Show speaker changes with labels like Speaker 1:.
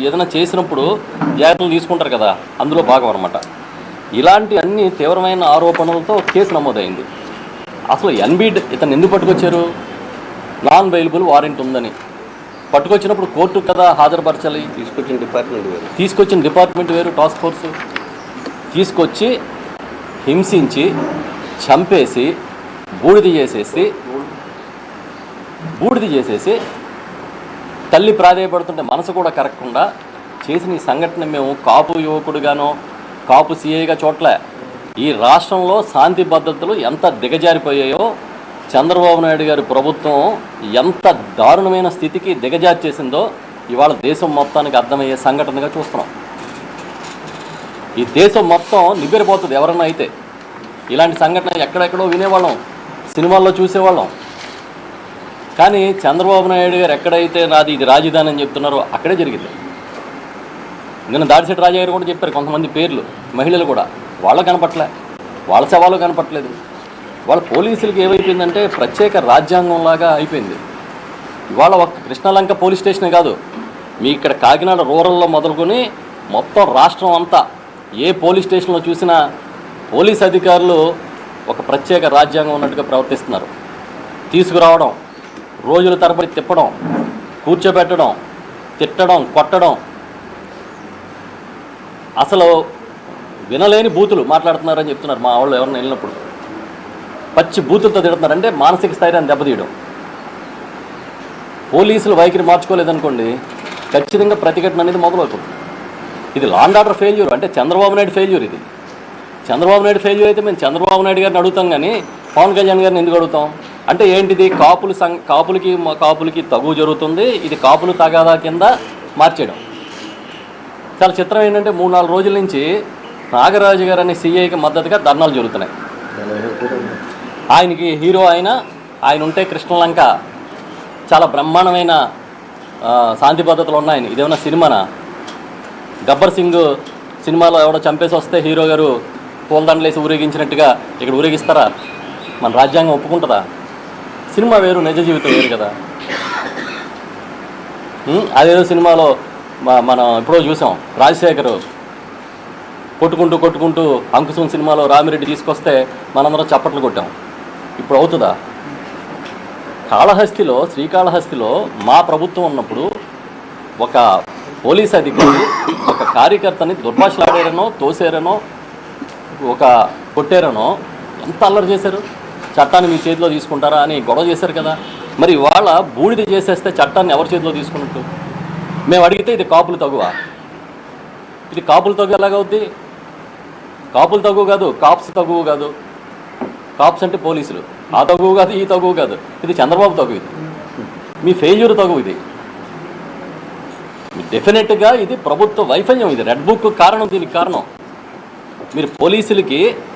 Speaker 1: ఏదైనా చేసినప్పుడు జాగ్రత్తలు తీసుకుంటారు కదా, అందులో భాగం అనమాట. ఇలాంటి అన్ని తీవ్రమైన ఆరోపణలతో కేసు నమోదైంది. అసలు ఎన్బిడ్ ఇతను ఎందుకు పట్టుకొచ్చారు? నాన్ బెయిలబుల్ వారెంట్ ఉందని పట్టుకొచ్చినప్పుడు కోర్టు కదా హాజరుపరచాలి. తీసుకొచ్చిన డిపార్ట్మెంట్ వేరు, టాస్క్ ఫోర్సు తీసుకొచ్చి హింసించి చంపేసి బూడిద చేసేసి తల్లి ప్రాధేయపడుతుంటే మనసు కూడా కరగకుండా చేసిన ఈ సంఘటన మేము కాపు యువకుడుగానో కాపు సీఐగా చూడలే. ఈ రాష్ట్రంలో శాంతి భద్రతలు ఎంత దిగజారిపోయాయో, చంద్రబాబు నాయుడు గారి ప్రభుత్వం ఎంత దారుణమైన స్థితికి దిగజారి చేసిందో ఇవాళ దేశం మొత్తానికి అర్థమయ్యే సంఘటనగా చూస్తున్నాం. ఈ దేశం మొత్తం నివ్వెరపోతుంది ఎవరన్నా అయితే. ఇలాంటి సంఘటన ఎక్కడెక్కడో వినేవాళ్ళం, సినిమాల్లో చూసేవాళ్ళం. కానీ చంద్రబాబు నాయుడు గారు ఎక్కడైతే నాది ఇది రాజధాని అని చెప్తున్నారో అక్కడే జరిగింది. నిన్న దాడిశెట్టి రాజా గారు కూడా చెప్పారు కొంతమంది పేర్లు, మహిళలు కూడా. వాళ్ళు కనపట్లే, వాళ్ళ శవాలు కనపట్లేదు. వాళ్ళ పోలీసులకి ఏమైపోయిందంటే ప్రత్యేక రాజ్యాంగంలాగా అయిపోయింది. ఇవాళ ఒక కృష్ణలంక పోలీస్ స్టేషనే కాదు, మీ ఇక్కడ కాకినాడ రూరల్లో మొదలుకొని మొత్తం రాష్ట్రం అంతా ఏ పోలీస్ స్టేషన్లో చూసినా పోలీస్ అధికారులు ఒక ప్రత్యేక రాజ్యాంగం ఉన్నట్టుగా ప్రవర్తిస్తున్నారు. తీసుకురావడం, రోజుల తరబడి తిప్పడం, కూర్చోబెట్టడం, తిట్టడం, కొట్టడం, అసలు వినలేని బూతులు మాట్లాడుతున్నారని చెప్తున్నారు మా వాళ్ళు ఎవరిని వెళ్ళినప్పుడు. పచ్చి బూతులతో తిడుతున్నారంటే మానసిక స్థైర్యాన్ని దెబ్బతీయడం. పోలీసులు వైఖరి మార్చుకోలేదనుకోండి, ఖచ్చితంగా ప్రతిఘటన అనేది మొదలవుతుంది. ఇది లా అండ్ ఆర్డర్ ఫెయిల్యూర్, అంటే చంద్రబాబు నాయుడు ఫెయిల్యూర్. ఇది చంద్రబాబు నాయుడు ఫెయిల్యూర్ అయితే మేము చంద్రబాబు నాయుడు గారిని అడుగుతాం, కానీ పవన్ కళ్యాణ్ గారిని ఎందుకు అడుగుతాం? అంటే ఏంటిది? కాపులకి తగువ జరుగుతుంది, ఇది కాపులు తగాదా కింద మార్చేయడం. చాలా చిత్రం ఏంటంటే 3-4 రోజుల నుంచి నాగరాజు గారు అనే సిఐకి మద్దతుగా ధర్నాలు జరుగుతున్నాయి. ఆయనకి హీరో ఆయన ఉంటే కృష్ణలంక చాలా బ్రహ్మాండమైన శాంతి పద్ధతులు ఉన్నాయి. ఇదేమన్నా సినిమానా? గబ్బర్ సింగ్ సినిమాలో ఎవడో చంపేసి వస్తే హీరో గారు పూలదండలేసి ఊరేగించినట్టుగా ఇక్కడ ఊరేగిస్తారా? మన రాజ్యాంగం ఒప్పుకుంటుందా? సినిమా వేరు, నిజ జీవితం వేరు కదా. అదేదో సినిమాలో మనం ఎప్పుడో చూసాం, రాజశేఖర్ కొట్టుకుంటూ అంకుశం సినిమాలో రామిరెడ్డి తీసుకొస్తే మనందరం చప్పట్లు కొట్టాం. ఇప్పుడు అవుతుందా? శ్రీకాళహస్తిలో మా ప్రభుత్వం ఉన్నప్పుడు ఒక పోలీస్ అధికారి ఒక కార్యకర్తని దుర్భాషలాడారనో, తోసారనో, కొట్టారనో ఎంత అల్లరి చేశారు. చట్టాన్ని మీ చేతిలో తీసుకుంటారా అని గొడవ చేశారు కదా. మరి ఇవాళ బూడిద చేసేస్తే చట్టాన్ని ఎవరి చేతిలో తీసుకున్నట్టు? మేము అడిగితే ఇది కాపులు తగువ. ఇది కాపులు తగువ ఎలాగవుద్ది? కాపులు తగువ కాదు, కాప్స్ తగువ కాదు. కాప్స్ అంటే పోలీసులు, ఆ తగువ కాదు, ఈ తగువ కాదు. ఇది చంద్రబాబు తగువ, ఇది మీ ఫెయిల్యూర్ తగువ. ఇది డెఫినెట్గా ఇది ప్రభుత్వ వైఫల్యం. ఇది రెడ్ బుక్ కారణం. దీనికి కారణం మీరు పోలీసులకి